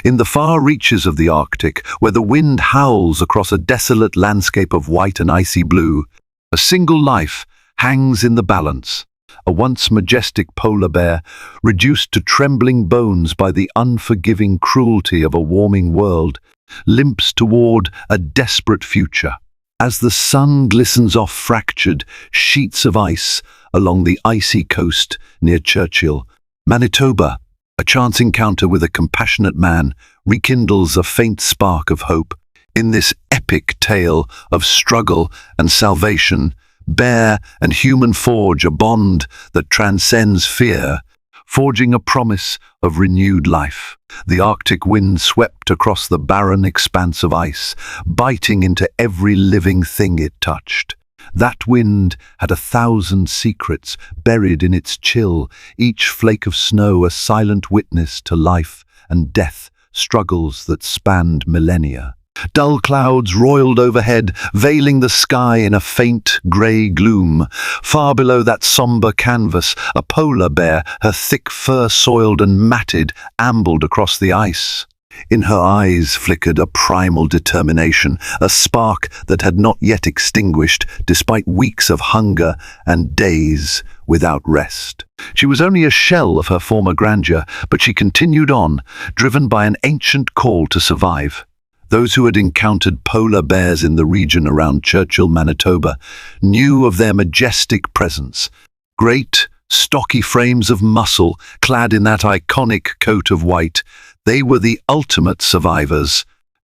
In the far reaches of the Arctic, where the wind howls across a desolate landscape of white and icy blue, a single life hangs in the balance. A once majestic polar bear, reduced to trembling bones by the unforgiving cruelty of a warming world, limps toward a desperate future. As the sun glistens off fractured sheets of ice along the icy coast near Churchill, Manitoba, a chance encounter with a compassionate man rekindles a faint spark of hope. In this epic tale of struggle and salvation, bear and human forge a bond that transcends fear, forging a promise of renewed life. The Arctic wind swept across the barren expanse of ice, biting into every living thing it touched. That wind had 1,000 secrets buried in its chill, each flake of snow a silent witness to life and death, struggles that spanned millennia. Dull clouds roiled overhead, veiling the sky in a faint grey gloom. Far below that sombre canvas, a polar bear, her thick fur soiled and matted, ambled across the ice. In her eyes flickered a primal determination, a spark that had not yet extinguished, despite weeks of hunger and days without rest. She was only a shell of her former grandeur, but she continued on, driven by an ancient call to survive. Those who had encountered polar bears in the region around Churchill, Manitoba, knew of their majestic presence. Great, stocky frames of muscle, clad in that iconic coat of white, they were the ultimate survivors,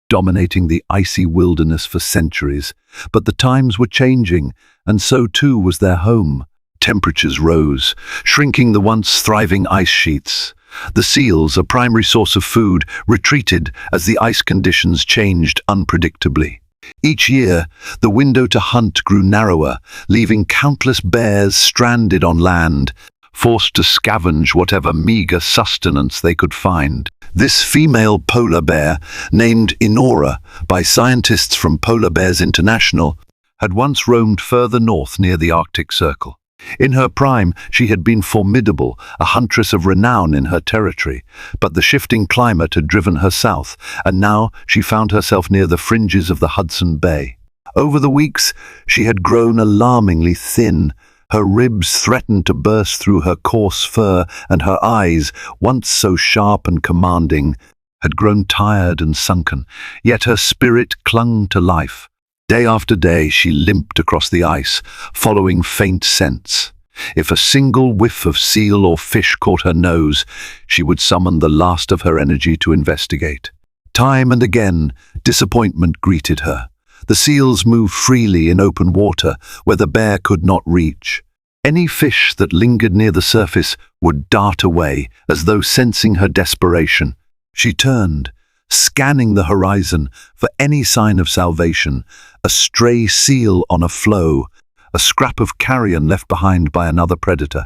dominating the icy wilderness for centuries. But the times were changing, and so too was their home. Temperatures rose, shrinking the once thriving ice sheets. The seals, a primary source of food, retreated as the ice conditions changed unpredictably. Each year, the window to hunt grew narrower, leaving countless bears stranded on land, forced to scavenge whatever meager sustenance they could find. This female polar bear, named Inora by scientists from Polar Bears International, had once roamed further north near the Arctic Circle. In her prime, she had been formidable, a huntress of renown in her territory, but the shifting climate had driven her south, and now she found herself near the fringes of the Hudson Bay. Over the weeks, she had grown alarmingly thin. Her ribs threatened to burst through her coarse fur, and her eyes, once so sharp and commanding, had grown tired and sunken, yet her spirit clung to life. Day after day she limped across the ice, following faint scents. If a single whiff of seal or fish caught her nose, she would summon the last of her energy to investigate. Time and again, disappointment greeted her. The seals moved freely in open water, where the bear could not reach. Any fish that lingered near the surface would dart away, as though sensing her desperation. She turned, scanning the horizon for any sign of salvation, a stray seal on a floe, a scrap of carrion left behind by another predator.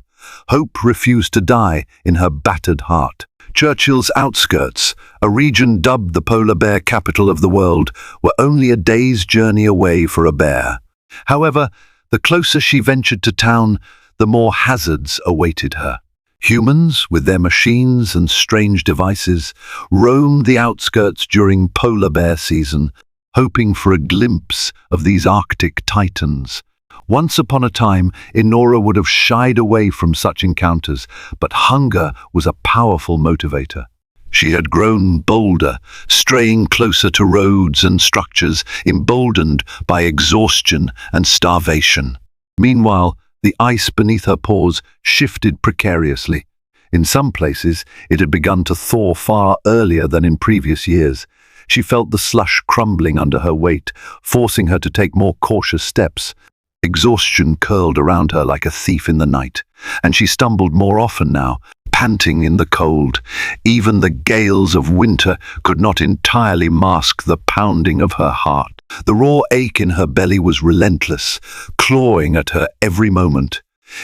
Hope refused to die in her battered heart. Churchill's outskirts, a region dubbed the polar bear capital of the world, were only a day's journey away for a bear. However, the closer she ventured to town, the more hazards awaited her. Humans, with their machines and strange devices, roamed the outskirts during polar bear season, hoping for a glimpse of these Arctic titans. Once upon a time, Inora would have shied away from such encounters, but hunger was a powerful motivator. She had grown bolder, straying closer to roads and structures, emboldened by exhaustion and starvation. Meanwhile, the ice beneath her paws shifted precariously. In some places, it had begun to thaw far earlier than in previous years. She felt the slush crumbling under her weight, forcing her to take more cautious steps. Exhaustion curled around her like a thief in the night, and she stumbled more often now, panting in the cold. Even the gales of winter could not entirely mask the pounding of her heart. The raw ache in her belly was relentless, clawing at her every moment.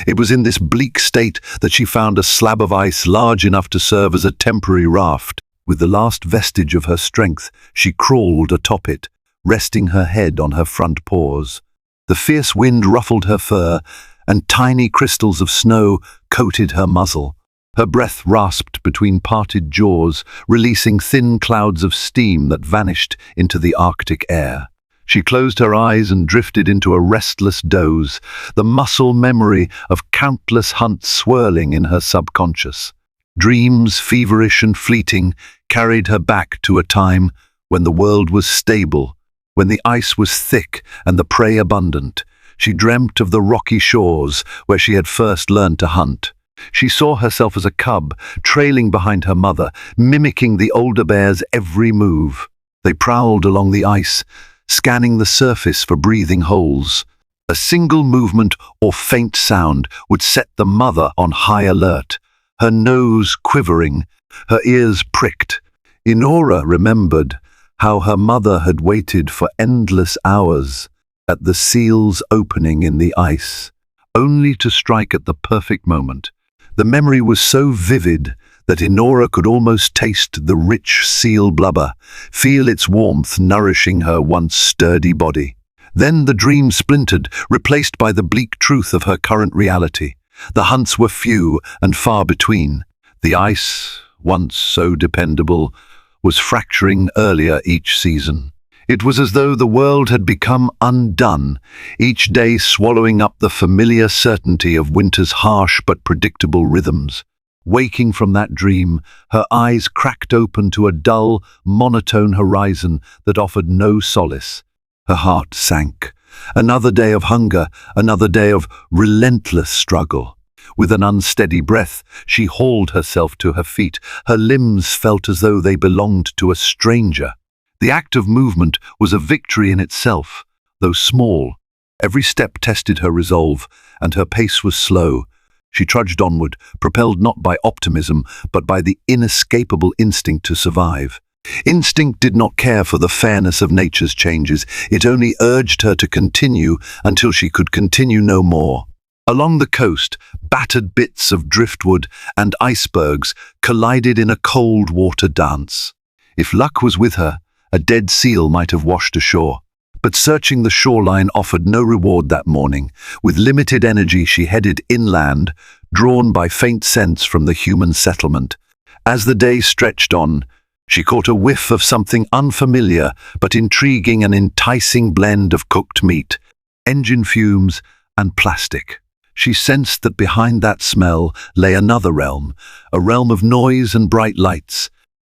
It was in this bleak state that she found a slab of ice large enough to serve as a temporary raft. With the last vestige of her strength, she crawled atop it, resting her head on her front paws. The fierce wind ruffled her fur, and tiny crystals of snow coated her muzzle. Her breath rasped between parted jaws, releasing thin clouds of steam that vanished into the Arctic air. She closed her eyes and drifted into a restless doze, the muscle memory of countless hunts swirling in her subconscious. Dreams, feverish and fleeting, carried her back to a time when the world was stable, when the ice was thick and the prey abundant. She dreamt of the rocky shores where she had first learned to hunt. She saw herself as a cub, trailing behind her mother, mimicking the older bear's every move. They prowled along the ice, scanning the surface for breathing holes. A single movement or faint sound would set the mother on high alert, her nose quivering, her ears pricked. Inora remembered how her mother had waited for endless hours at the seal's opening in the ice, only to strike at the perfect moment. The memory was so vivid that Inora could almost taste the rich seal blubber, feel its warmth nourishing her once sturdy body. Then the dream splintered, replaced by the bleak truth of her current reality. The hunts were few and far between. The ice, once so dependable, was fracturing earlier each season. It was as though the world had become undone, each day swallowing up the familiar certainty of winter's harsh but predictable rhythms. Waking from that dream, her eyes cracked open to a dull, monotone horizon that offered no solace. Her heart sank. Another day of hunger, another day of relentless struggle. With an unsteady breath, she hauled herself to her feet. Her limbs felt as though they belonged to a stranger. The act of movement was a victory in itself, though small. Every step tested her resolve, and her pace was slow. She trudged onward, propelled not by optimism, but by the inescapable instinct to survive. Instinct did not care for the fairness of nature's changes. It only urged her to continue until she could continue no more. Along the coast, battered bits of driftwood and icebergs collided in a cold water dance. If luck was with her, a dead seal might have washed ashore. But searching the shoreline offered no reward that morning. With limited energy, she headed inland, drawn by faint scents from the human settlement. As the day stretched on, she caught a whiff of something unfamiliar but intriguing, an enticing blend of cooked meat, engine fumes, and plastic. She sensed that behind that smell lay another realm, a realm of noise and bright lights,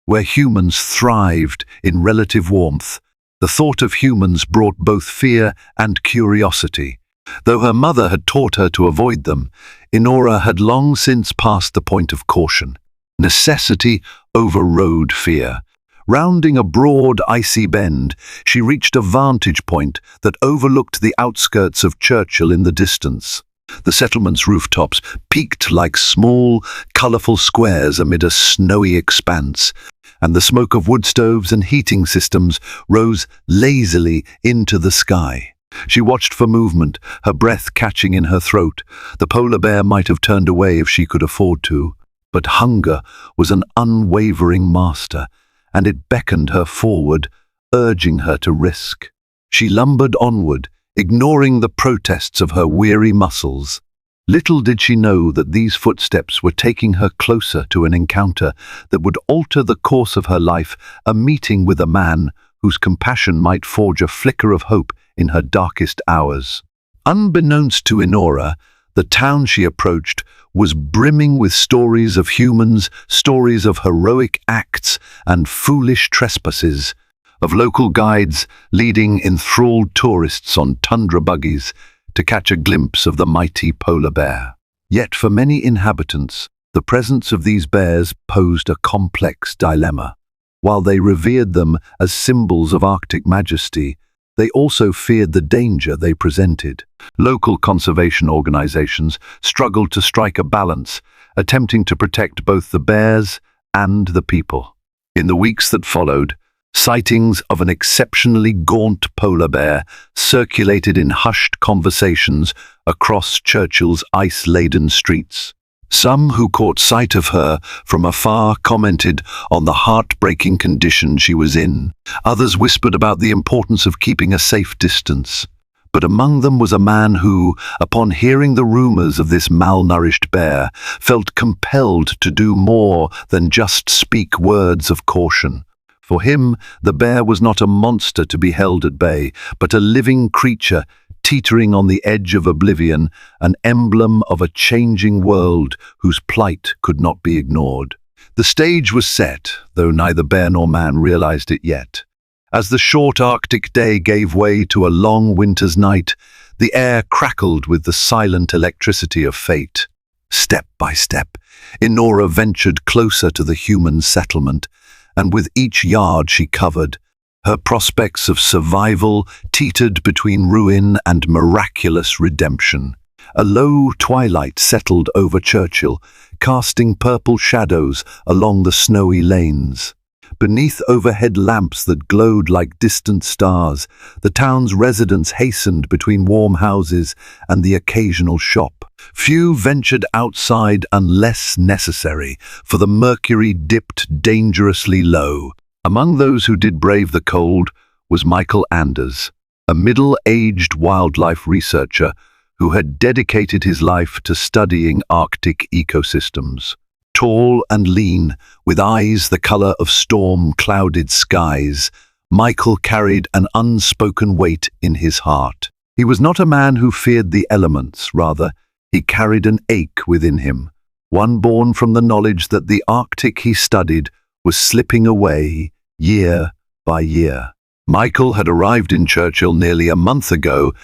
where humans thrived in relative warmth. The thought of humans brought both fear and curiosity. Though her mother had taught her to avoid them, Inora had long since passed the point of caution. Necessity overrode fear. Rounding a broad, icy bend, she reached a vantage point that overlooked the outskirts of Churchill in the distance. The settlement's rooftops peaked like small, colourful squares amid a snowy expanse, and the smoke of wood stoves and heating systems rose lazily into the sky. She watched for movement, her breath catching in her throat. The polar bear might have turned away if she could afford to, but hunger was an unwavering master, and it beckoned her forward, urging her to risk. She lumbered onward, ignoring the protests of her weary muscles. Little did she know that these footsteps were taking her closer to an encounter that would alter the course of her life, a meeting with a man whose compassion might forge a flicker of hope in her darkest hours. Unbeknownst to Inora, the town she approached was brimming with stories of humans, stories of heroic acts and foolish trespasses, of local guides leading enthralled tourists on tundra buggies to catch a glimpse of the mighty polar bear. Yet for many inhabitants, the presence of these bears posed a complex dilemma. While they revered them as symbols of Arctic majesty, they also feared the danger they presented. Local conservation organizations struggled to strike a balance, attempting to protect both the bears and the people. In the weeks that followed, sightings of an exceptionally gaunt polar bear circulated in hushed conversations across Churchill's ice-laden streets. Some who caught sight of her from afar commented on the heartbreaking condition she was in. Others whispered about the importance of keeping a safe distance. But among them was a man who, upon hearing the rumors of this malnourished bear, felt compelled to do more than just speak words of caution. For him, the bear was not a monster to be held at bay, but a living creature teetering on the edge of oblivion, an emblem of a changing world whose plight could not be ignored. The stage was set, though neither bear nor man realized it yet. As the short Arctic day gave way to a long winter's night, the air crackled with the silent electricity of fate. Step by step, Inora ventured closer to the human settlement, and with each yard she covered, her prospects of survival teetered between ruin and miraculous redemption. A low twilight settled over Churchill, casting purple shadows along the snowy lanes. Beneath overhead lamps that glowed like distant stars, the town's residents hastened between warm houses and the occasional shop. Few ventured outside unless necessary, for the mercury dipped dangerously low. Among those who did brave the cold was Michael Anders, a middle-aged wildlife researcher who had dedicated his life to studying Arctic ecosystems. Tall and lean, with eyes the color of storm-clouded skies, Michael carried an unspoken weight in his heart. He was not a man who feared the elements, rather, he carried an ache within him, one born from the knowledge that the Arctic he studied was slipping away year by year. Michael had arrived in Churchill nearly a month ago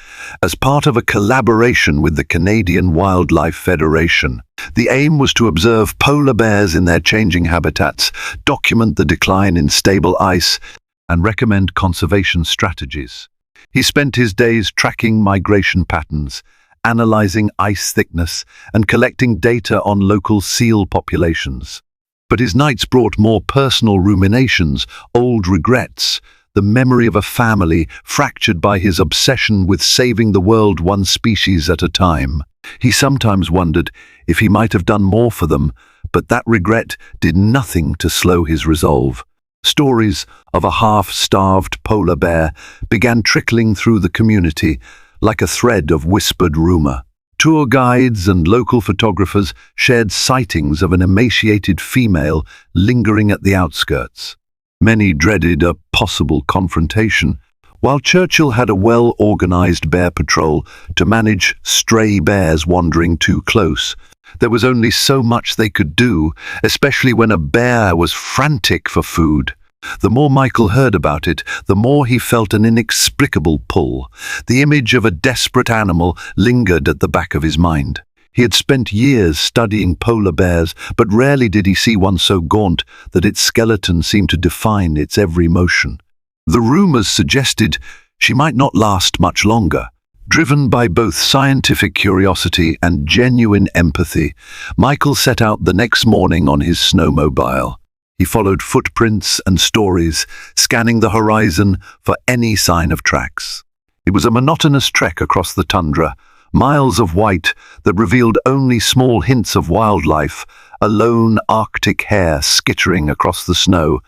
as part of a collaboration with the Canadian Wildlife Federation. The aim was to observe polar bears in their changing habitats, document the decline in stable ice, and recommend conservation strategies. He spent his days tracking migration patterns, analyzing ice thickness, and collecting data on local seal populations. But his nights brought more personal ruminations, old regrets, the memory of a family fractured by his obsession with saving the world one species at a time. He sometimes wondered if he might have done more for them, but that regret did nothing to slow his resolve. Stories of a half-starved polar bear began trickling through the community like a thread of whispered rumor. Tour guides and local photographers shared sightings of an emaciated female lingering at the outskirts. Many dreaded a possible confrontation, while Churchill had a well-organized bear patrol to manage stray bears wandering too close. There was only so much they could do, especially when a bear was frantic for food. The more Michael heard about it, the more he felt an inexplicable pull. The image of a desperate animal lingered at the back of his mind. He had spent years studying polar bears, but rarely did he see one so gaunt that its skeleton seemed to define its every motion. The rumors suggested she might not last much longer. Driven by both scientific curiosity and genuine empathy, Michael set out the next morning on his snowmobile. He followed footprints and stories, scanning the horizon for any sign of tracks. It was a monotonous trek across the tundra, miles of white that revealed only small hints of wildlife, a lone Arctic hare skittering across the snow,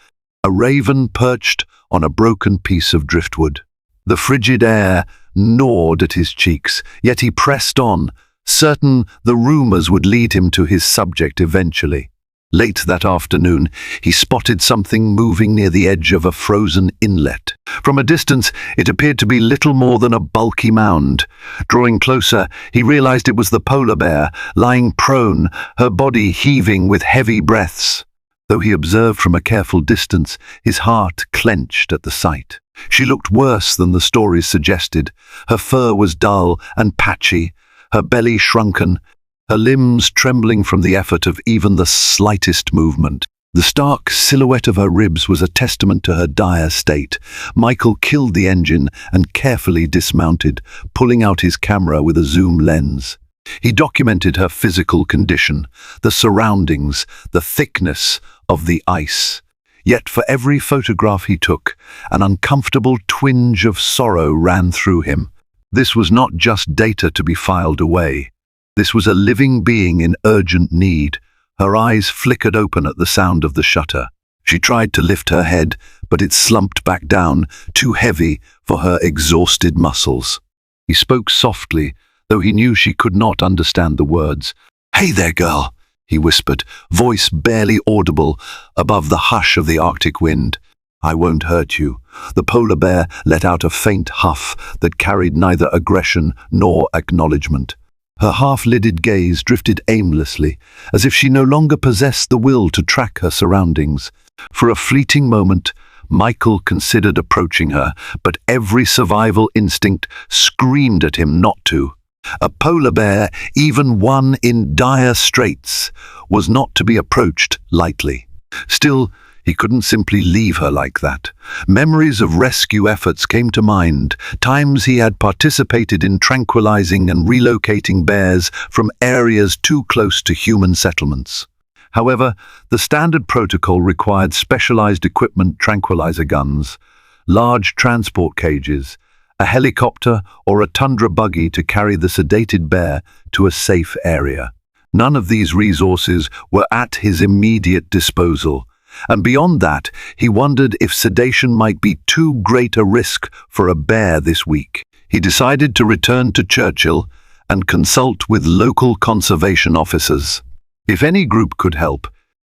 a raven perched on a broken piece of driftwood. The frigid air gnawed at his cheeks, yet he pressed on, certain the rumors would lead him to his subject eventually. Late that afternoon, he spotted something moving near the edge of a frozen inlet. From a distance, it appeared to be little more than a bulky mound. Drawing closer, he realized it was the polar bear, lying prone, her body heaving with heavy breaths. Though he observed from a careful distance, his heart clenched at the sight. She looked worse than the stories suggested. Her fur was dull and patchy, her belly shrunken, her limbs trembling from the effort of even the slightest movement. The stark silhouette of her ribs was a testament to her dire state. Michael killed the engine and carefully dismounted, pulling out his camera with a zoom lens. He documented her physical condition, the surroundings, the thickness of the ice. Yet for every photograph he took, an uncomfortable twinge of sorrow ran through him. This was not just data to be filed away. This was a living being in urgent need. Her eyes flickered open at the sound of the shutter. She tried to lift her head, but it slumped back down, too heavy for her exhausted muscles. He spoke softly, though he knew she could not understand the words. "Hey there, girl," he whispered, voice barely audible above the hush of the Arctic wind. "I won't hurt you." The polar bear let out a faint huff that carried neither aggression nor acknowledgement. Her half-lidded gaze drifted aimlessly, as if she no longer possessed the will to track her surroundings. For a fleeting moment, Michael considered approaching her, but every survival instinct screamed at him not to. A polar bear, even one in dire straits, was not to be approached lightly. Still, he couldn't simply leave her like that. Memories of rescue efforts came to mind, times he had participated in tranquilizing and relocating bears from areas too close to human settlements. However, the standard protocol required specialized equipment, tranquilizer guns, large transport cages, a helicopter or a tundra buggy to carry the sedated bear to a safe area. None of these resources were at his immediate disposal, and beyond that, he wondered if sedation might be too great a risk for a bear this week. He decided to return to Churchill and consult with local conservation officers. If any group could help,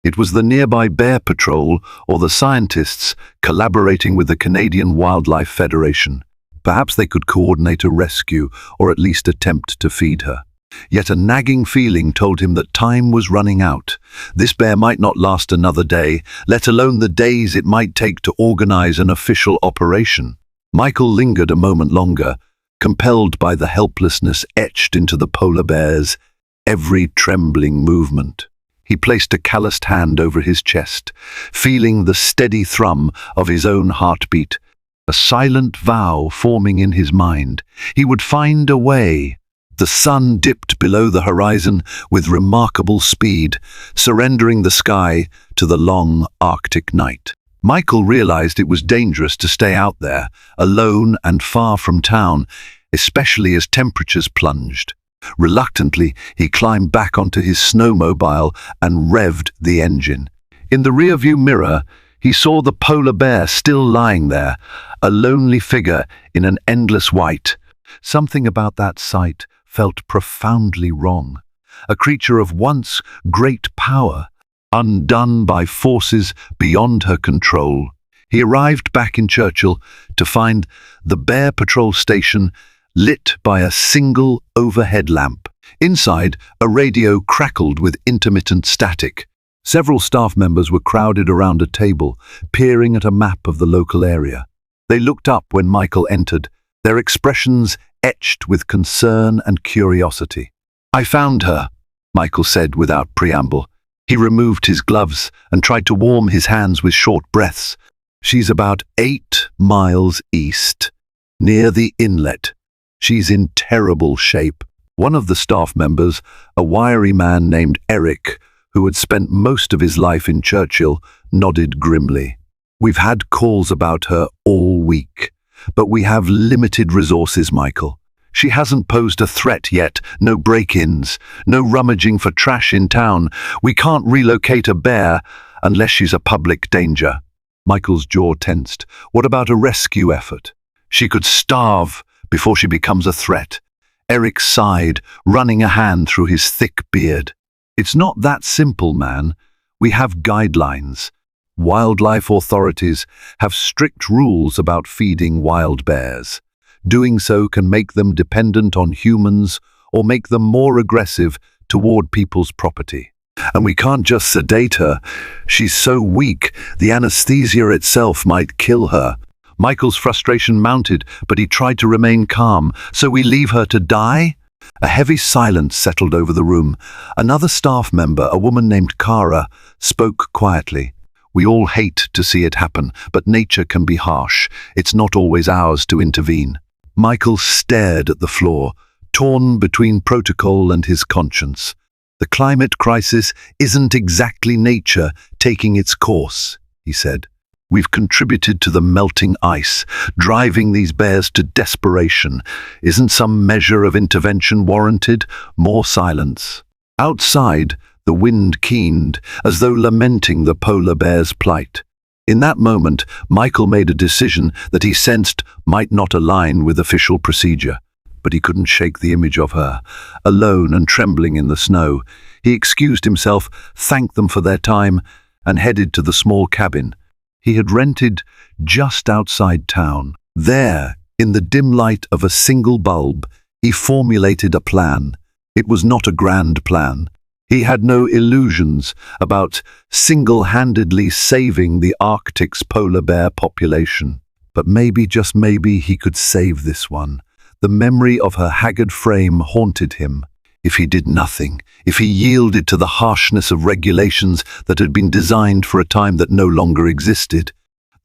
it was the nearby Bear Patrol or the scientists collaborating with the Canadian Wildlife Federation. Perhaps they could coordinate a rescue or at least attempt to feed her. Yet a nagging feeling told him that time was running out. This bear might not last another day, let alone the days it might take to organize an official operation. Michael lingered a moment longer, compelled by the helplessness etched into the polar bear's every trembling movement. He placed a calloused hand over his chest, feeling the steady thrum of his own heartbeat, a silent vow forming in his mind. He would find a way. The sun dipped below the horizon with remarkable speed, surrendering the sky to the long Arctic night. Michael realized it was dangerous to stay out there, alone and far from town, especially as temperatures plunged. Reluctantly, he climbed back onto his snowmobile and revved the engine. In the rearview mirror, he saw the polar bear still lying there, a lonely figure in an endless white. Something about that sight felt profoundly wrong. A creature of once great power, undone by forces beyond her control. He arrived back in Churchill to find the Bear Patrol station lit by a single overhead lamp. Inside, a radio crackled with intermittent static. Several staff members were crowded around a table, peering at a map of the local area. They looked up when Michael entered, their expressions etched with concern and curiosity. "I found her," Michael said without preamble. He removed his gloves and tried to warm his hands with short breaths. "She's about 8 miles east, near the inlet. She's in terrible shape." One of the staff members, a wiry man named Eric, who had spent most of his life in Churchill, nodded grimly. "We've had calls about her all week, but we have limited resources, Michael. She hasn't posed a threat yet, no break-ins, no rummaging for trash in town. We can't relocate a bear unless she's a public danger." Michael's jaw tensed. What about a rescue effort? She could starve before she becomes a threat. Eric sighed, running a hand through his thick beard. "It's not that simple, man. We have guidelines. Wildlife authorities have strict rules about feeding wild bears. Doing so can make them dependent on humans or make them more aggressive toward people's property. And we can't just sedate her. She's so weak, the anesthesia itself might kill her." Michael's frustration mounted, but he tried to remain calm. "So we leave her to die?" A heavy silence settled over the room. Another staff member, a woman named Kara, spoke quietly. "We all hate to see it happen, but nature can be harsh. It's not always ours to intervene." Michael stared at the floor, torn between protocol and his conscience. "The climate crisis isn't exactly nature taking its course," he said. "We've contributed to the melting ice, driving these bears to desperation. Isn't some measure of intervention warranted?" More silence. Outside, the wind keened, as though lamenting the polar bear's plight. In that moment, Michael made a decision that he sensed might not align with official procedure. but he couldn't shake the image of her, alone and trembling in the snow. He excused himself, thanked them for their time, and headed to the small cabin he had rented just outside town. There, in the dim light of a single bulb, he formulated a plan. It was not a grand plan. He had no illusions about single-handedly saving the Arctic's polar bear population. But maybe, just maybe, he could save this one. The memory of her haggard frame haunted him. If he did nothing, if he yielded to the harshness of regulations that had been designed for a time that no longer existed,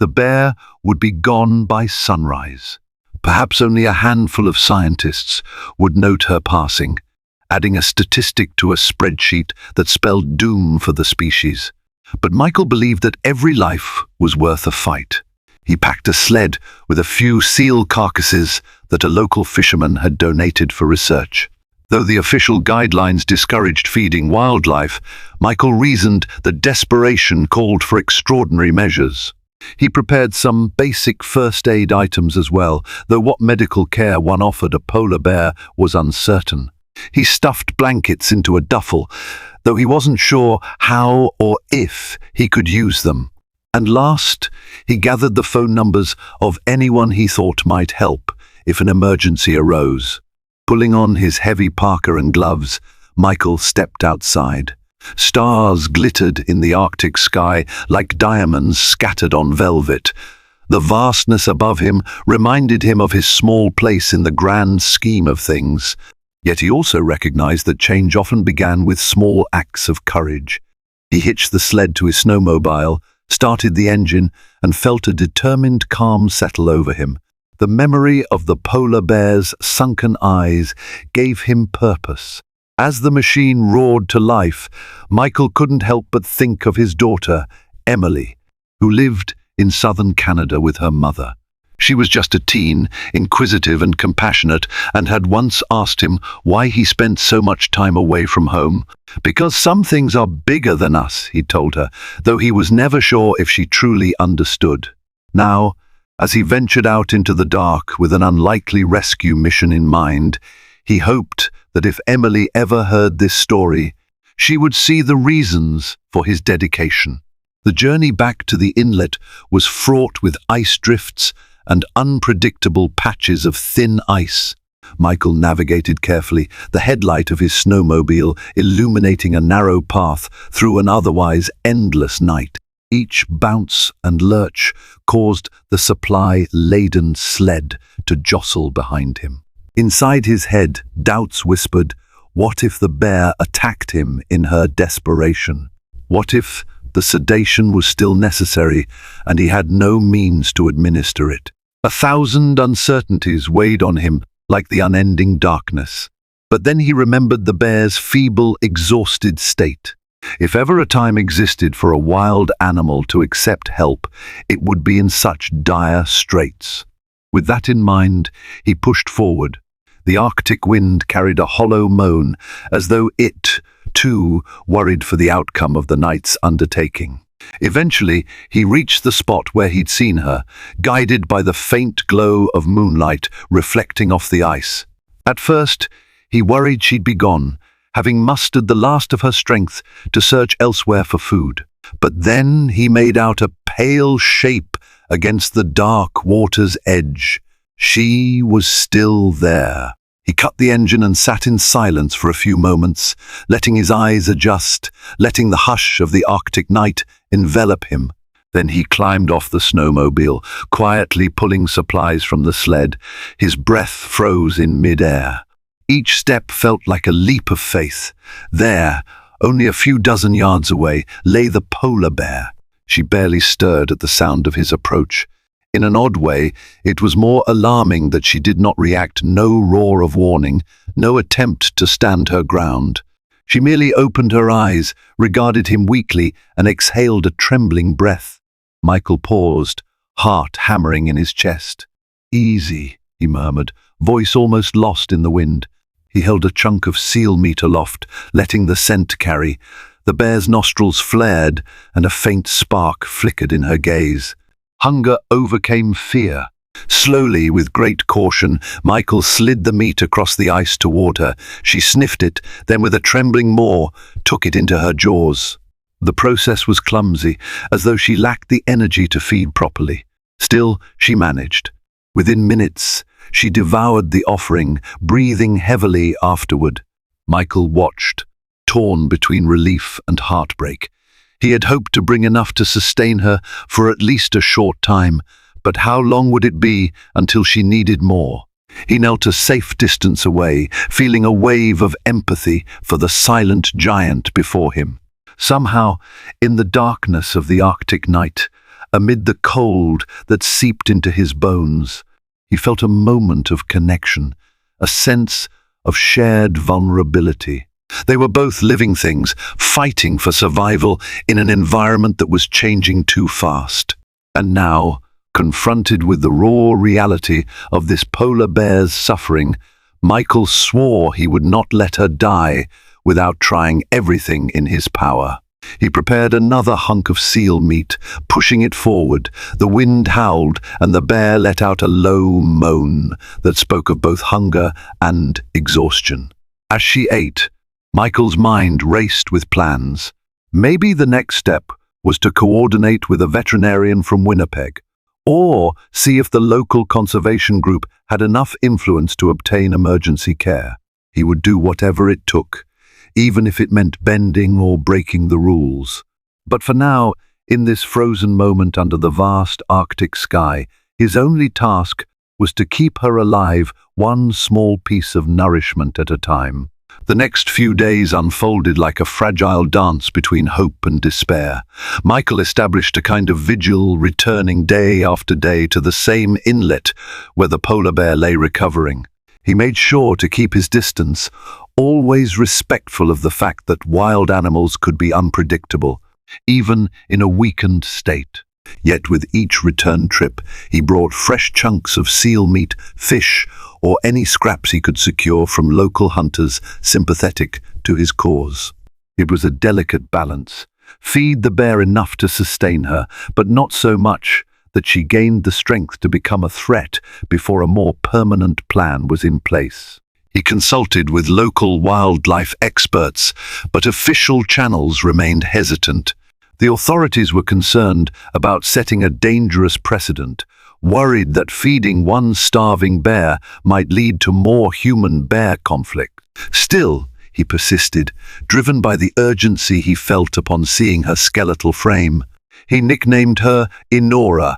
the bear would be gone by sunrise. Perhaps only a handful of scientists would note her passing, adding a statistic to a spreadsheet that spelled doom for the species. But Michael believed that every life was worth a fight. He packed a sled with a few seal carcasses that a local fisherman had donated for research. Though the official guidelines discouraged feeding wildlife, Michael reasoned that desperation called for extraordinary measures. He prepared some basic first aid items as well, though what medical care one offered a polar bear was uncertain. He stuffed blankets into a duffel, though he wasn't sure how or if he could use them. And last, he gathered the phone numbers of anyone he thought might help if an emergency arose. Pulling on his heavy parka and gloves, Michael stepped outside. Stars glittered in the Arctic sky like diamonds scattered on velvet. The vastness above him reminded him of his small place in the grand scheme of things. Yet he also recognized that change often began with small acts of courage. He hitched the sled to his snowmobile, started the engine, and felt a determined calm settle over him. The memory of the polar bear's sunken eyes gave him purpose. As the machine roared to life, Michael couldn't help but think of his daughter, Emily, who lived in southern Canada with her mother. She was just a teen, inquisitive and compassionate, and had once asked him why he spent so much time away from home. "Because some things are bigger than us," he told her, though he was never sure if she truly understood. Now, as he ventured out into the dark with an unlikely rescue mission in mind, he hoped that if Emily ever heard this story, she would see the reasons for his dedication. The journey back to the inlet was fraught with ice drifts and unpredictable patches of thin ice. Michael navigated carefully, the headlight of his snowmobile illuminating a narrow path through an otherwise endless night. Each bounce and lurch caused the supply-laden sled to jostle behind him. Inside his head, doubts whispered, what if the bear attacked him in her desperation? What if the sedation was still necessary and he had no means to administer it? 1,000 uncertainties weighed on him like the unending darkness. But then he remembered the bear's feeble, exhausted state. If ever a time existed for a wild animal to accept help, it would be in such dire straits. With that in mind, he pushed forward. The Arctic wind carried a hollow moan, as though it, too, worried for the outcome of the night's undertaking. Eventually, he reached the spot where he'd seen her, guided by the faint glow of moonlight reflecting off the ice. At first, he worried she'd be gone, having mustered the last of her strength to search elsewhere for food. But then he made out a pale shape against the dark water's edge. She was still there. He cut the engine and sat in silence for a few moments, letting his eyes adjust, letting the hush of the Arctic night envelop him. Then he climbed off the snowmobile, quietly pulling supplies from the sled. His breath froze in mid-air. Each step felt like a leap of faith. There, only a few dozen yards away, lay the polar bear. She barely stirred at the sound of his approach. In an odd way, it was more alarming that she did not react, no roar of warning, no attempt to stand her ground. She merely opened her eyes, regarded him weakly, and exhaled a trembling breath. Michael paused, heart hammering in his chest. "Easy," he murmured, voice almost lost in the wind. He held a chunk of seal meat aloft, letting the scent carry. The bear's nostrils flared, and a faint spark flickered in her gaze. Hunger overcame fear. Slowly, with great caution, Michael slid the meat across the ice toward her. She sniffed it, then with a trembling maw, took it into her jaws. The process was clumsy, as though she lacked the energy to feed properly. Still, she managed. Within minutes, she devoured the offering, breathing heavily afterward. Michael watched, torn between relief and heartbreak. He had hoped to bring enough to sustain her for at least a short time, but how long would it be until she needed more? He knelt a safe distance away, feeling a wave of empathy for the silent giant before him. Somehow, in the darkness of the Arctic night, amid the cold that seeped into his bones, he felt a moment of connection, a sense of shared vulnerability. They were both living things, fighting for survival in an environment that was changing too fast. And now, confronted with the raw reality of this polar bear's suffering, Michael swore he would not let her die without trying everything in his power. He prepared another hunk of seal meat, pushing it forward. The wind howled, and the bear let out a low moan that spoke of both hunger and exhaustion. As she ate, Michael's mind raced with plans. Maybe the next step was to coordinate with a veterinarian from Winnipeg, or see if the local conservation group had enough influence to obtain emergency care. He would do whatever it took, even if it meant bending or breaking the rules. But for now, in this frozen moment under the vast Arctic sky, his only task was to keep her alive, one small piece of nourishment at a time. The next few days unfolded like a fragile dance between hope and despair. Michael established a kind of vigil, returning day after day to the same inlet where the polar bear lay recovering. He made sure to keep his distance, always respectful of the fact that wild animals could be unpredictable, even in a weakened state. Yet with each return trip, he brought fresh chunks of seal meat, fish, or any scraps he could secure from local hunters sympathetic to his cause. It was a delicate balance. Feed the bear enough to sustain her, but not so much that she gained the strength to become a threat before a more permanent plan was in place. He consulted with local wildlife experts, but official channels remained hesitant. The authorities were concerned about setting a dangerous precedent, worried that feeding one starving bear might lead to more human-bear conflict. Still, he persisted, driven by the urgency he felt upon seeing her skeletal frame. He nicknamed her Inora,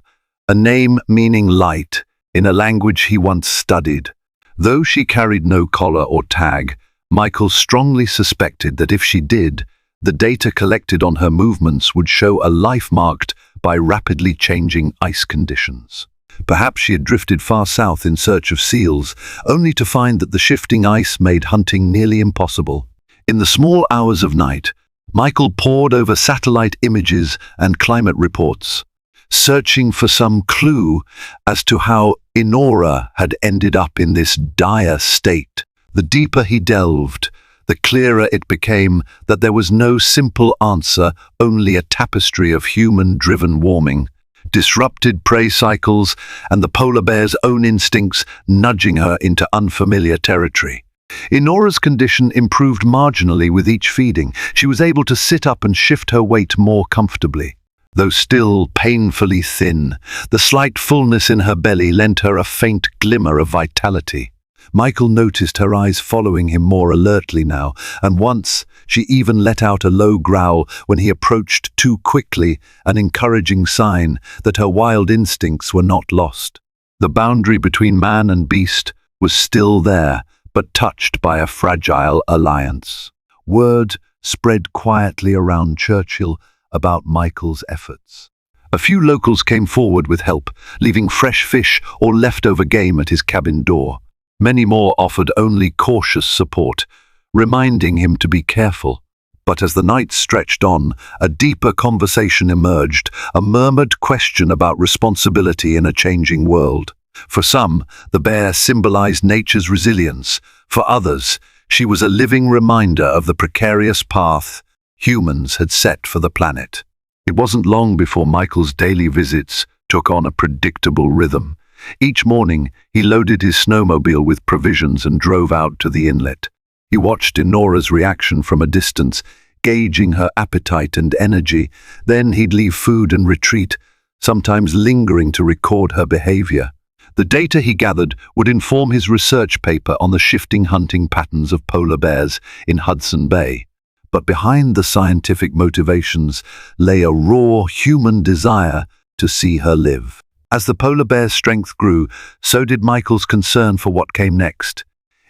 a name meaning light, in a language he once studied. Though she carried no collar or tag, Michael strongly suspected that if she did, the data collected on her movements would show a life marked by rapidly changing ice conditions. Perhaps she had drifted far south in search of seals, only to find that the shifting ice made hunting nearly impossible. In the small hours of night, Michael pored over satellite images and climate reports, searching for some clue as to how Inora had ended up in this dire state. The deeper he delved, the clearer it became that there was no simple answer, only a tapestry of human-driven warming, disrupted prey cycles, and the polar bear's own instincts nudging her into unfamiliar territory. Inora's condition improved marginally with each feeding. She was able to sit up and shift her weight more comfortably. Though still painfully thin, the slight fullness in her belly lent her a faint glimmer of vitality. Michael noticed her eyes following him more alertly now, and once she even let out a low growl when he approached too quickly, an encouraging sign that her wild instincts were not lost. The boundary between man and beast was still there, but touched by a fragile alliance. Word spread quietly around Churchill about Michael's efforts. A few locals came forward with help, leaving fresh fish or leftover game at his cabin door. Many more offered only cautious support, reminding him to be careful. But as the night stretched on, a deeper conversation emerged, a murmured question about responsibility in a changing world. For some, the bear symbolized nature's resilience. For others, she was a living reminder of the precarious path humans had set for the planet. It wasn't long before Michael's daily visits took on a predictable rhythm. Each morning, he loaded his snowmobile with provisions and drove out to the inlet. He watched Enora's reaction from a distance, gauging her appetite and energy. Then he'd leave food and retreat, sometimes lingering to record her behavior. The data he gathered would inform his research paper on the shifting hunting patterns of polar bears in Hudson Bay. But behind the scientific motivations lay a raw human desire to see her live. As the polar bear's strength grew, so did Michael's concern for what came next.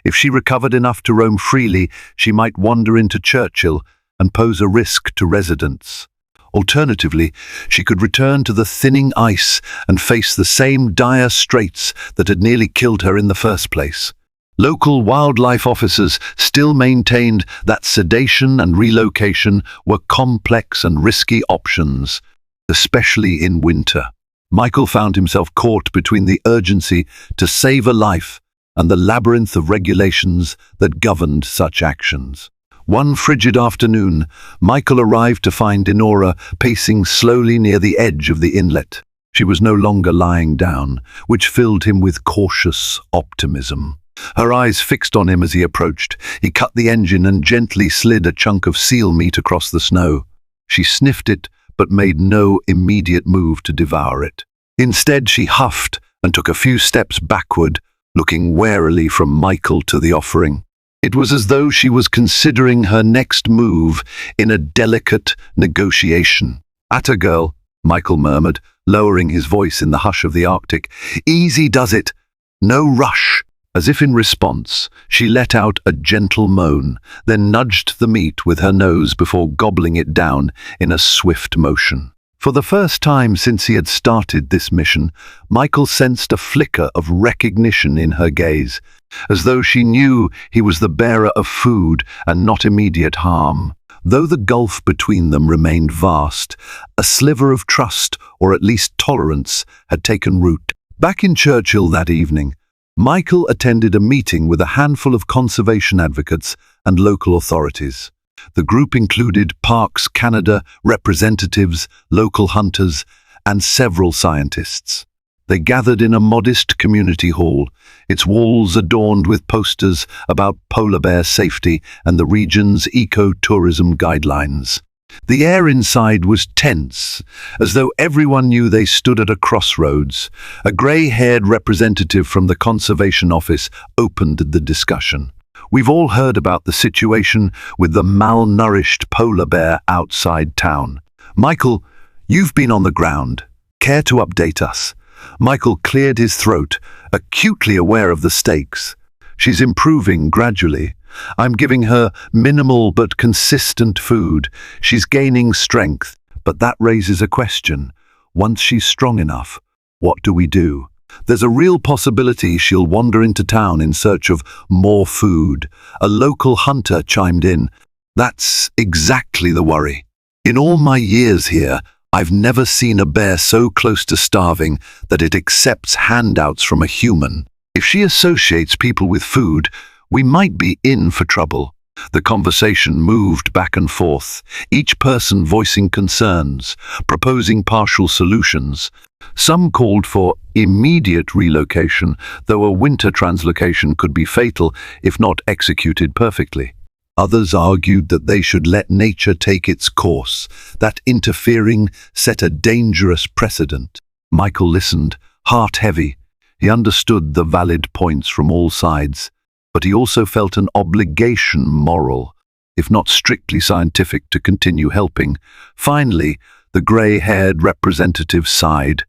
If she recovered enough to roam freely, she might wander into Churchill and pose a risk to residents. Alternatively, she could return to the thinning ice and face the same dire straits that had nearly killed her in the first place. Local wildlife officers still maintained that sedation and relocation were complex and risky options, especially in winter. Michael found himself caught between the urgency to save a life and the labyrinth of regulations that governed such actions. One frigid afternoon, Michael arrived to find Enora pacing slowly near the edge of the inlet. She was no longer lying down, which filled him with cautious optimism. Her eyes fixed on him as he approached. He cut the engine and gently slid a chunk of seal meat across the snow. She sniffed it, but made no immediate move to devour it. Instead, she huffed and took a few steps backward, looking warily from Michael to the offering. It was as though she was considering her next move in a delicate negotiation. "Atta girl," Michael murmured, lowering his voice in the hush of the Arctic. "Easy does it. No rush." As if in response, she let out a gentle moan, then nudged the meat with her nose before gobbling it down in a swift motion. For the first time since he had started this mission, Michael sensed a flicker of recognition in her gaze, as though she knew he was the bearer of food and not immediate harm. Though the gulf between them remained vast, a sliver of trust, or at least tolerance, had taken root. Back in Churchill that evening, Michael attended a meeting with a handful of conservation advocates and local authorities. The group included Parks Canada representatives, local hunters, and several scientists. They gathered in a modest community hall, its walls adorned with posters about polar bear safety and the region's eco-tourism guidelines. The air inside was tense, as though everyone knew they stood at a crossroads. A grey-haired representative from the Conservation Office opened the discussion. "We've all heard about the situation with the malnourished polar bear outside town. Michael, you've been on the ground. Care to update us?" Michael cleared his throat, acutely aware of the stakes. "She's improving gradually. I'm giving her minimal but consistent food. She's gaining strength, but that raises a question. Once she's strong enough, what do we do? There's a real possibility she'll wander into town in search of more food." A local hunter chimed in. "That's exactly the worry. In all my years here, I've never seen a bear so close to starving that it accepts handouts from a human. If she associates people with food, we might be in for trouble." The conversation moved back and forth, each person voicing concerns, proposing partial solutions. Some called for immediate relocation, though a winter translocation could be fatal if not executed perfectly. Others argued that they should let nature take its course, that interfering set a dangerous precedent. Michael listened, heart heavy. He understood the valid points from all sides, but he also felt an obligation, moral, if not strictly scientific, to continue helping. Finally, the grey-haired representative sighed.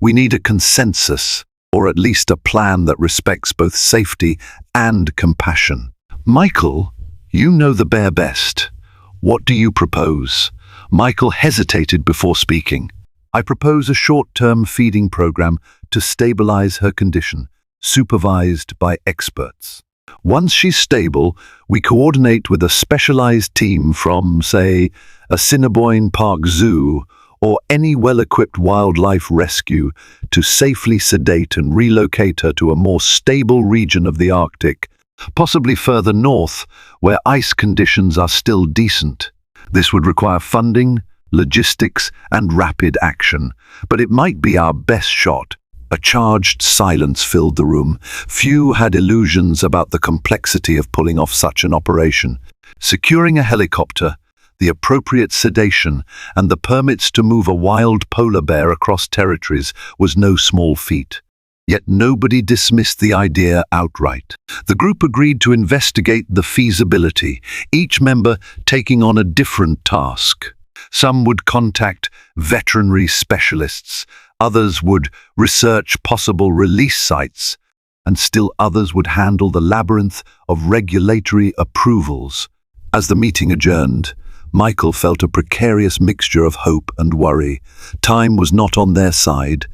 "We need a consensus, or at least a plan that respects both safety and compassion." "Michael, you know the bear best. What do you propose?" Michael hesitated before speaking. "I propose a short-term feeding program to stabilize her condition, supervised by experts. Once she's stable, we coordinate with a specialized team from, say, Assiniboine Park Zoo or any well-equipped wildlife rescue to safely sedate and relocate her to a more stable region of the Arctic, possibly further north, where ice conditions are still decent. This would require funding, logistics, and rapid action, but it might be our best shot." A charged silence filled the room. Few had illusions about the complexity of pulling off such an operation. Securing a helicopter, the appropriate sedation, and the permits to move a wild polar bear across territories was no small feat. Yet nobody dismissed the idea outright. The group agreed to investigate the feasibility, each member taking on a different task. Some would contact veterinary specialists, others would research possible release sites, and still others would handle the labyrinth of regulatory approvals. As the meeting adjourned, Michael felt a precarious mixture of hope and worry. Time was not on their side.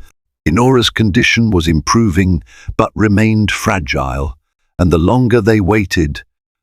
Enora's condition was improving, but remained fragile, and the longer they waited,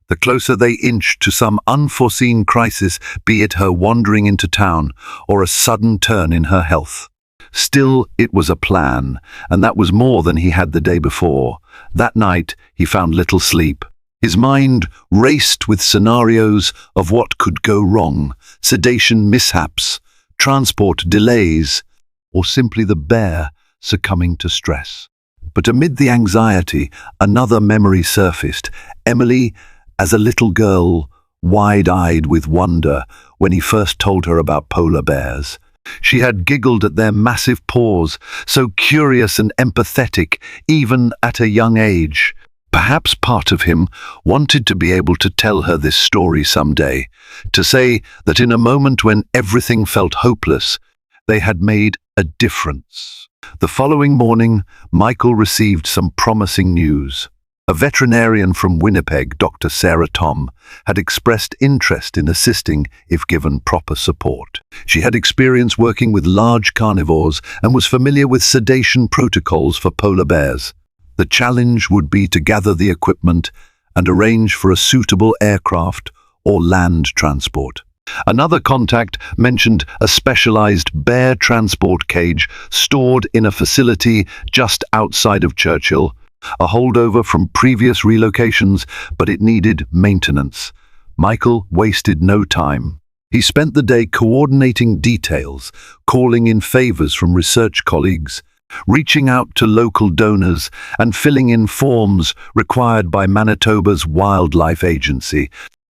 the closer they inched to some unforeseen crisis, be it her wandering into town or a sudden turn in her health. Still, it was a plan, and that was more than he had the day before. That night, he found little sleep. His mind raced with scenarios of what could go wrong: sedation mishaps, transport delays, or simply the bear succumbing to stress. But amid the anxiety, another memory surfaced. Emily, as a little girl, wide-eyed with wonder when he first told her about polar bears. She had giggled at their massive paws, so curious and empathetic, even at a young age. Perhaps part of him wanted to be able to tell her this story someday, to say that in a moment when everything felt hopeless, they had made a difference. The following morning, Michael received some promising news. A veterinarian from Winnipeg, Dr. Sarah Tom, had expressed interest in assisting if given proper support. She had experience working with large carnivores and was familiar with sedation protocols for polar bears. The challenge would be to gather the equipment and arrange for a suitable aircraft or land transport. Another contact mentioned a specialized bear transport cage stored in a facility just outside of Churchill, a holdover from previous relocations, but it needed maintenance. Michael wasted no time. He spent the day coordinating details, calling in favors from research colleagues, reaching out to local donors, and filling in forms required by Manitoba's Wildlife Agency.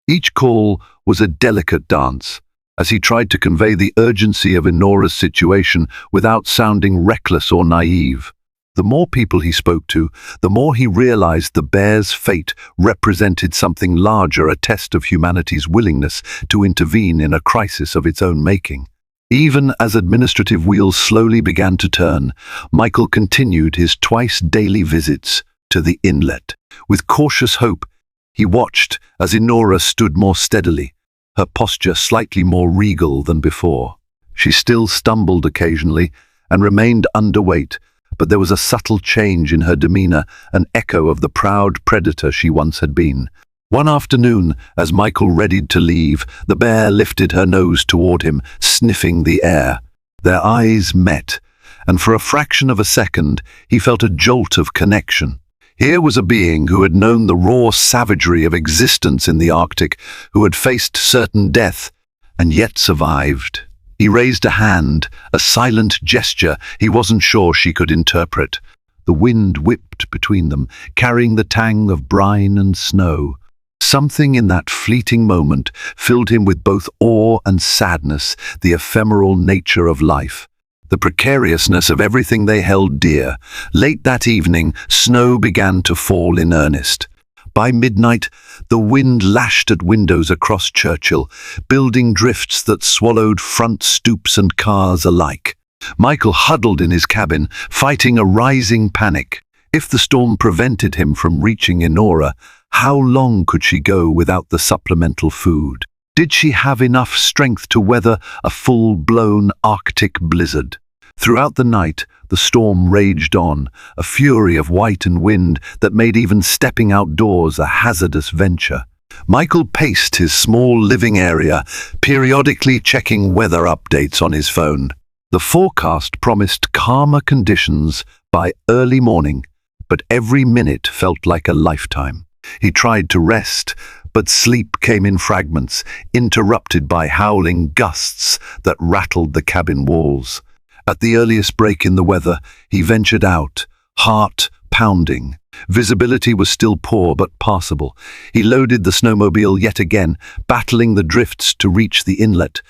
Each call was a delicate dance, as he tried to convey the urgency of Enora's situation without sounding reckless or naive. The more people he spoke to, the more he realized the bear's fate represented something larger, a test of humanity's willingness to intervene in a crisis of its own making. Even as administrative wheels slowly began to turn, Michael continued his twice-daily visits to the inlet. With cautious hope, he watched as Enora stood more steadily, her posture slightly more regal than before. She still stumbled occasionally and remained underweight, but there was a subtle change in her demeanor, an echo of the proud predator she once had been. One afternoon, as Michael readied to leave, the bear lifted her nose toward him, sniffing the air. Their eyes met, and for a fraction of a second, he felt a jolt of connection. Here was a being who had known the raw savagery of existence in the Arctic, who had faced certain death, and yet survived. He raised a hand, a silent gesture he wasn't sure she could interpret. The wind whipped between them, carrying the tang of brine and snow. Something in that fleeting moment filled him with both awe and sadness, the ephemeral nature of life, the precariousness of everything they held dear. Late that evening, snow began to fall in earnest. By midnight, the wind lashed at windows across Churchill, building drifts that swallowed front stoops and cars alike. Michael huddled in his cabin, fighting a rising panic. If the storm prevented him from reaching Enora, how long could she go without the supplemental food? Did she have enough strength to weather a full-blown Arctic blizzard? Throughout the night, the storm raged on, a fury of white and wind that made even stepping outdoors a hazardous venture. Michael paced his small living area, periodically checking weather updates on his phone. The forecast promised calmer conditions by early morning, but every minute felt like a lifetime. He tried to rest, but sleep came in fragments, interrupted by howling gusts that rattled the cabin walls. At the earliest break in the weather, he ventured out, heart pounding. Visibility was still poor but passable. He loaded the snowmobile yet again, battling the drifts to reach the inlet.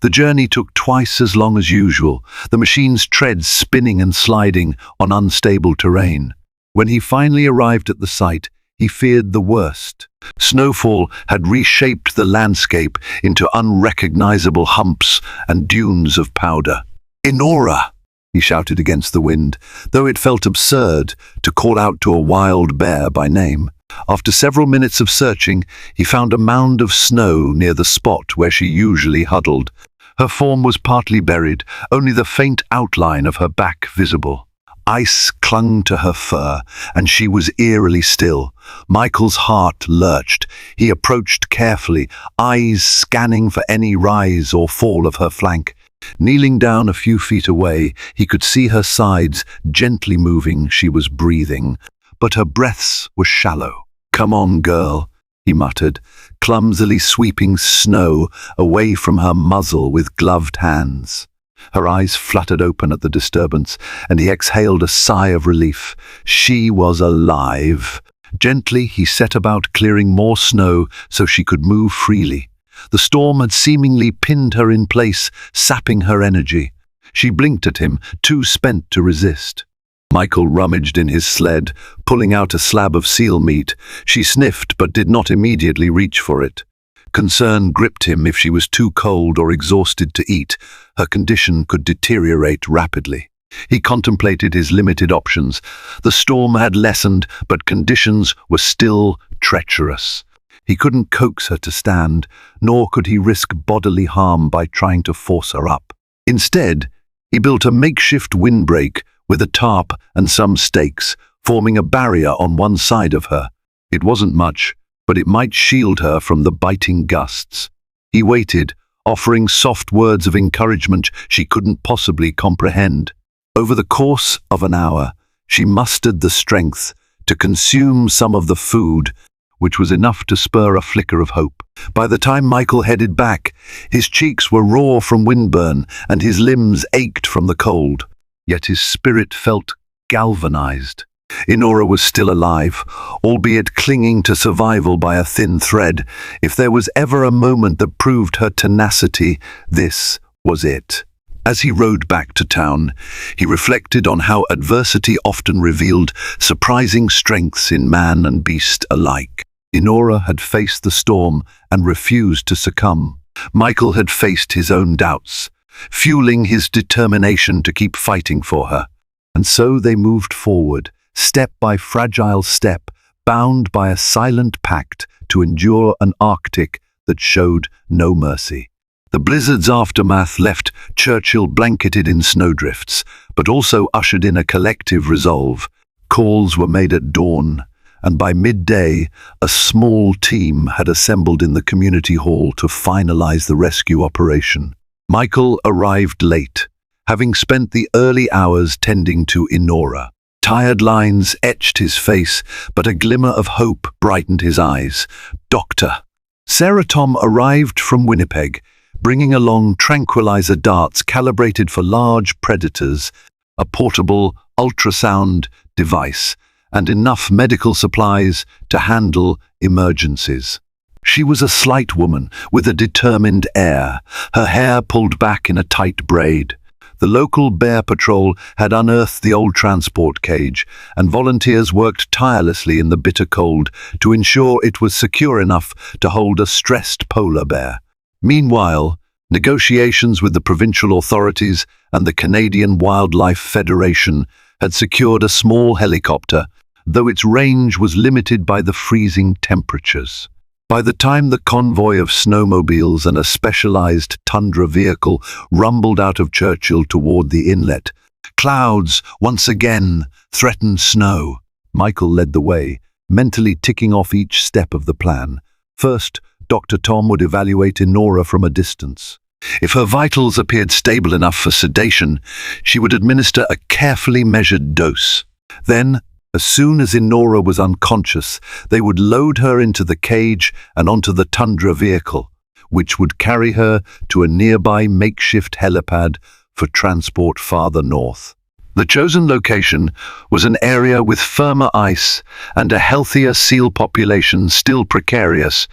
The journey took twice as long as usual, the machine's treads spinning and sliding on unstable terrain. When he finally arrived at the site, he feared the worst. Snowfall had reshaped the landscape into unrecognizable humps and dunes of powder. "Inora!" he shouted against the wind, though it felt absurd to call out to a wild bear by name. After several minutes of searching, he found a mound of snow near the spot where she usually huddled. Her form was partly buried, only the faint outline of her back visible. Ice clung to her fur, and she was eerily still. Michael's heart lurched. He approached carefully, eyes scanning for any rise or fall of her flank. Kneeling down a few feet away, he could see her sides gently moving. She was breathing, but her breaths were shallow. "Come on, girl," he muttered, clumsily sweeping snow away from her muzzle with gloved hands. Her eyes fluttered open at the disturbance, and he exhaled a sigh of relief. She was alive. Gently, he set about clearing more snow so she could move freely. The storm had seemingly pinned her in place, sapping her energy. She blinked at him, too spent to resist. Michael rummaged in his sled, pulling out a slab of seal meat. She sniffed but did not immediately reach for it. Concern gripped him. If she was too cold or exhausted to eat, her condition could deteriorate rapidly. He contemplated his limited options. The storm had lessened, but conditions were still treacherous. He couldn't coax her to stand, nor could he risk bodily harm by trying to force her up. Instead, he built a makeshift windbreak with a tarp and some stakes, forming a barrier on one side of her. It wasn't much, but it might shield her from the biting gusts. He waited, offering soft words of encouragement she couldn't possibly comprehend. Over the course of an hour, she mustered the strength to consume some of the food, which was enough to spur a flicker of hope. By the time Michael headed back, his cheeks were raw from windburn and his limbs ached from the cold. Yet his spirit felt galvanized. Inora was still alive, albeit clinging to survival by a thin thread. If there was ever a moment that proved her tenacity, this was it. As he rode back to town, he reflected on how adversity often revealed surprising strengths in man and beast alike. Inora had faced the storm and refused to succumb. Michael had faced his own doubts, fueling his determination to keep fighting for her. And so they moved forward, step by fragile step, bound by a silent pact to endure an Arctic that showed no mercy. The blizzard's aftermath left Churchill blanketed in snowdrifts, but also ushered in a collective resolve. Calls were made at dawn, and by midday, a small team had assembled in the community hall to finalize the rescue operation. Michael arrived late, having spent the early hours tending to Inora. Tired lines etched his face, but a glimmer of hope brightened his eyes. "Doctor." Sarah Tom arrived from Winnipeg, bringing along tranquilizer darts calibrated for large predators, a portable ultrasound device, and enough medical supplies to handle emergencies. She was a slight woman with a determined air, her hair pulled back in a tight braid. The local bear patrol had unearthed the old transport cage, and volunteers worked tirelessly in the bitter cold to ensure it was secure enough to hold a stressed polar bear. Meanwhile, negotiations with the provincial authorities and the Canadian Wildlife Federation had secured a small helicopter, though its range was limited by the freezing temperatures. By the time the convoy of snowmobiles and a specialized tundra vehicle rumbled out of Churchill toward the inlet, clouds once again threatened snow. Michael led the way, mentally ticking off each step of the plan. First, Dr. Tom would evaluate Inora from a distance. If her vitals appeared stable enough for sedation, she would administer a carefully measured dose. Then, as soon as Inora was unconscious, they would load her into the cage and onto the tundra vehicle, which would carry her to a nearby makeshift helipad for transport farther north. The chosen location was an area with firmer ice and a healthier seal population, still precarious,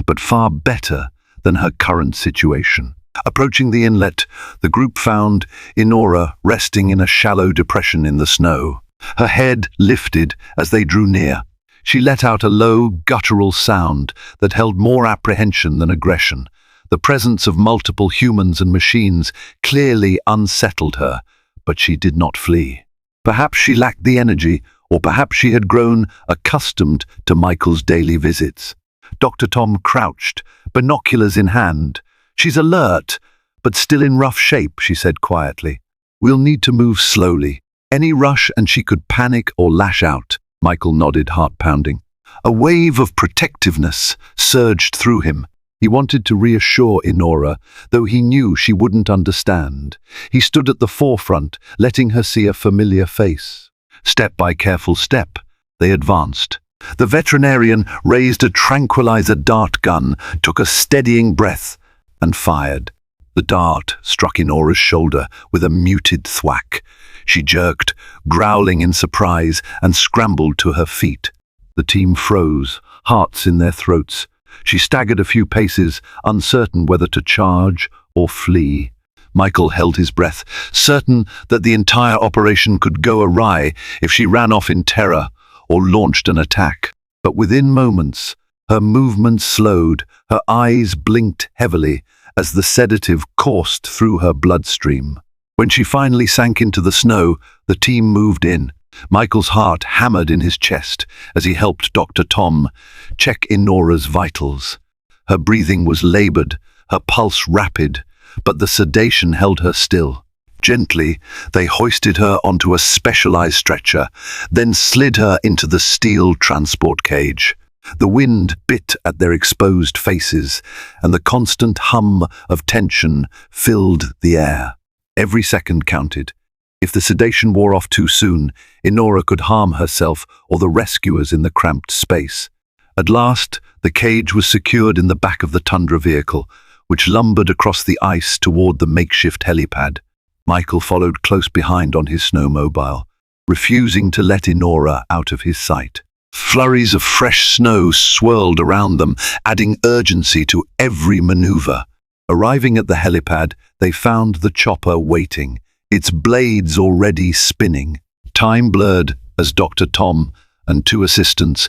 but far better than her current situation. Approaching the inlet, the group found Inora resting in a shallow depression in the snow. Her head lifted as they drew near. She let out a low, guttural sound that held more apprehension than aggression. The presence of multiple humans and machines clearly unsettled her, but she did not flee. Perhaps she lacked the energy, or perhaps she had grown accustomed to Michael's daily visits. Dr. Tom crouched, binoculars in hand. "She's alert, but still in rough shape," she said quietly. "We'll need to move slowly. Any rush and she could panic or lash out." Michael nodded, heart pounding. A wave of protectiveness surged through him. He wanted to reassure Inora, though he knew she wouldn't understand. He stood at the forefront, letting her see a familiar face. Step by careful step, they advanced. The veterinarian raised a tranquilizer dart gun, took a steadying breath, and fired. The dart struck Inora's shoulder with a muted thwack. She jerked, growling in surprise, and scrambled to her feet. The team froze, hearts in their throats. She staggered a few paces, uncertain whether to charge or flee. Michael held his breath, certain that the entire operation could go awry if she ran off in terror or launched an attack. But within moments, her movements slowed, her eyes blinked heavily as the sedative coursed through her bloodstream. When she finally sank into the snow, the team moved in. Michael's heart hammered in his chest as he helped Dr. Tom check Inora's vitals. Her breathing was labored, her pulse rapid, but the sedation held her still. Gently, they hoisted her onto a specialized stretcher, then slid her into the steel transport cage. The wind bit at their exposed faces, and the constant hum of tension filled the air. Every second counted. If the sedation wore off too soon, Inora could harm herself or the rescuers in the cramped space. At last, the cage was secured in the back of the Tundra vehicle, which lumbered across the ice toward the makeshift helipad. Michael followed close behind on his snowmobile, refusing to let Inora out of his sight. Flurries of fresh snow swirled around them, adding urgency to every maneuver. Arriving at the helipad, they found the chopper waiting, its blades already spinning. Time blurred as Dr. Tom and two assistants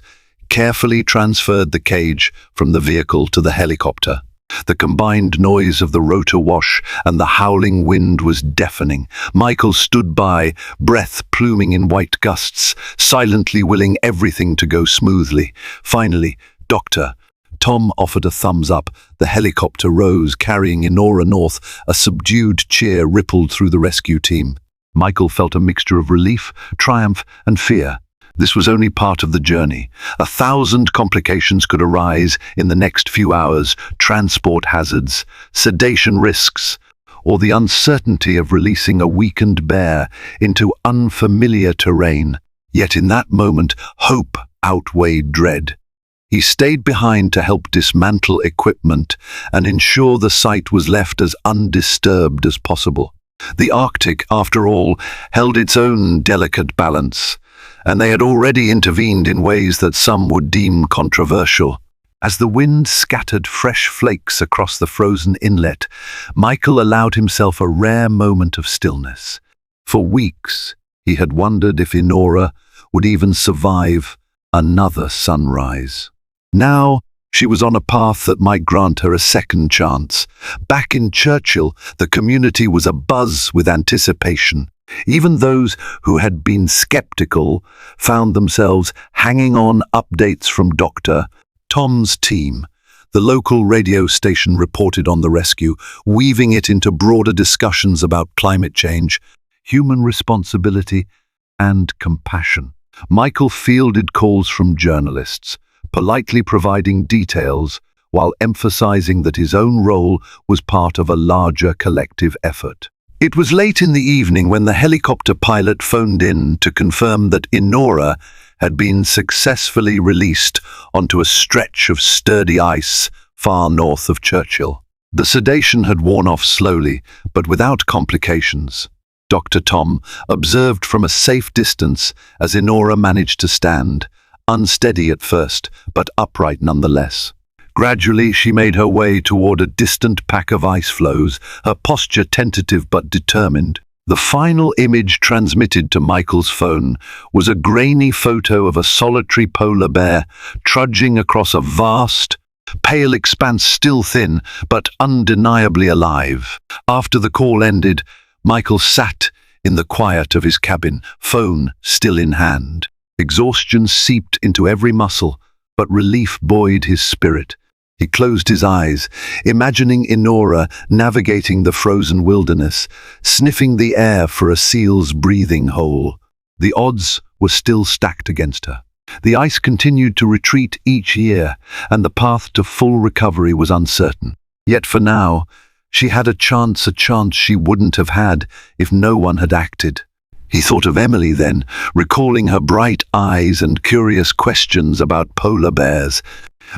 carefully transferred the cage from the vehicle to the helicopter. The combined noise of the rotor wash and the howling wind was deafening. Michael stood by, breath pluming in white gusts, silently willing everything to go smoothly. Finally, Dr. Tom offered a thumbs up. The helicopter rose, carrying Inora north. A subdued cheer rippled through the rescue team. Michael felt a mixture of relief, triumph, and fear. This was only part of the journey. 1,000 complications could arise in the next few hours: transport hazards, sedation risks, or the uncertainty of releasing a weakened bear into unfamiliar terrain. Yet in that moment, hope outweighed dread. He stayed behind to help dismantle equipment and ensure the site was left as undisturbed as possible. The Arctic, after all, held its own delicate balance, and they had already intervened in ways that some would deem controversial. As the wind scattered fresh flakes across the frozen inlet, Michael allowed himself a rare moment of stillness. For weeks, he had wondered if Inora would even survive another sunrise. Now, she was on a path that might grant her a second chance. Back in Churchill, the community was abuzz with anticipation. Even those who had been skeptical found themselves hanging on updates from Dr. Tom's team. The local radio station reported on the rescue, weaving it into broader discussions about climate change, human responsibility, and compassion. Michael fielded calls from journalists, politely providing details while emphasizing that his own role was part of a larger collective effort. It was late in the evening when the helicopter pilot phoned in to confirm that Inora had been successfully released onto a stretch of sturdy ice far north of Churchill. The sedation had worn off slowly, but without complications. Dr. Tom observed from a safe distance as Inora managed to stand, unsteady at first, but upright nonetheless. Gradually, she made her way toward a distant pack of ice floes, her posture tentative but determined. The final image transmitted to Michael's phone was a grainy photo of a solitary polar bear trudging across a vast, pale expanse, still thin, but undeniably alive. After the call ended, Michael sat in the quiet of his cabin, phone still in hand. Exhaustion seeped into every muscle, but relief buoyed his spirit. He closed his eyes, imagining Inora navigating the frozen wilderness, sniffing the air for a seal's breathing hole. The odds were still stacked against her. The ice continued to retreat each year, and the path to full recovery was uncertain. Yet for now, she had a chance she wouldn't have had if no one had acted. He thought of Emily then, recalling her bright eyes and curious questions about polar bears.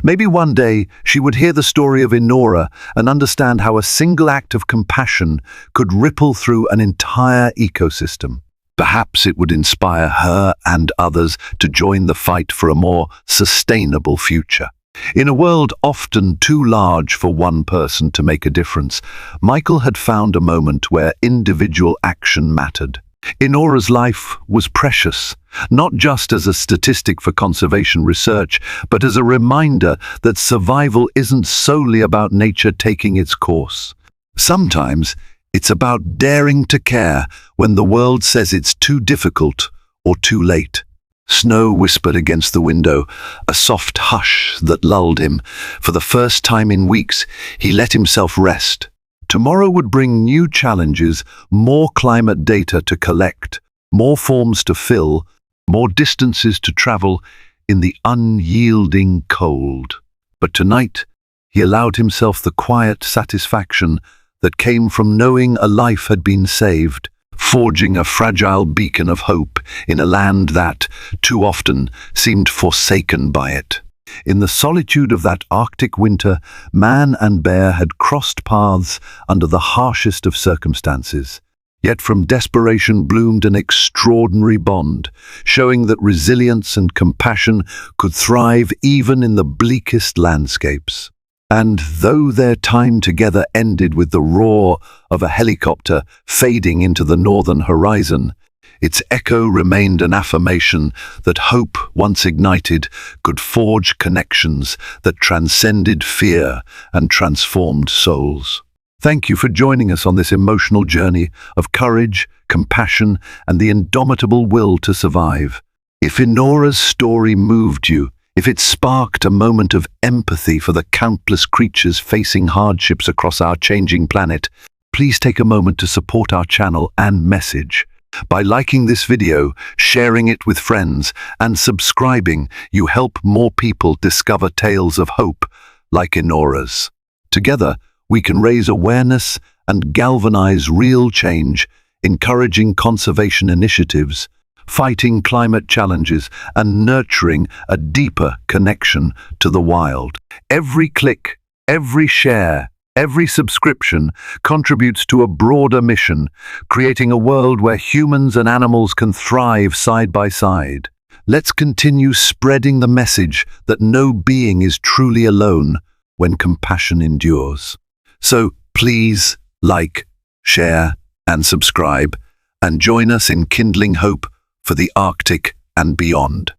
Maybe one day she would hear the story of Inora and understand how a single act of compassion could ripple through an entire ecosystem. Perhaps it would inspire her and others to join the fight for a more sustainable future. In a world often too large for one person to make a difference, Michael had found a moment where individual action mattered. Inora's life was precious, not just as a statistic for conservation research, but as a reminder that survival isn't solely about nature taking its course. Sometimes it's about daring to care when the world says it's too difficult or too late. Snow whispered against the window, a soft hush that lulled him. For the first time in weeks, he let himself rest. Tomorrow would bring new challenges, more climate data to collect, more forms to fill, more distances to travel in the unyielding cold. But tonight, he allowed himself the quiet satisfaction that came from knowing a life had been saved, forging a fragile beacon of hope in a land that, too often, seemed forsaken by it. In the solitude of that Arctic winter, man and bear had crossed paths under the harshest of circumstances. Yet from desperation bloomed an extraordinary bond, showing that resilience and compassion could thrive even in the bleakest landscapes. And though their time together ended with the roar of a helicopter fading into the northern horizon, its echo remained an affirmation that hope, once ignited, could forge connections that transcended fear and transformed souls. Thank you for joining us on this emotional journey of courage, compassion, and the indomitable will to survive. If Inora's story moved you, if it sparked a moment of empathy for the countless creatures facing hardships across our changing planet, please take a moment to support our channel and message. By liking this video, sharing it with friends, and subscribing, you help more people discover tales of hope like Inora's. Together, we can raise awareness and galvanize real change, encouraging conservation initiatives, fighting climate challenges, and nurturing a deeper connection to the wild. Every click, every share, every subscription contributes to a broader mission, creating a world where humans and animals can thrive side by side. Let's continue spreading the message that no being is truly alone when compassion endures. So please like, share, and subscribe, and join us in kindling hope for the Arctic and beyond.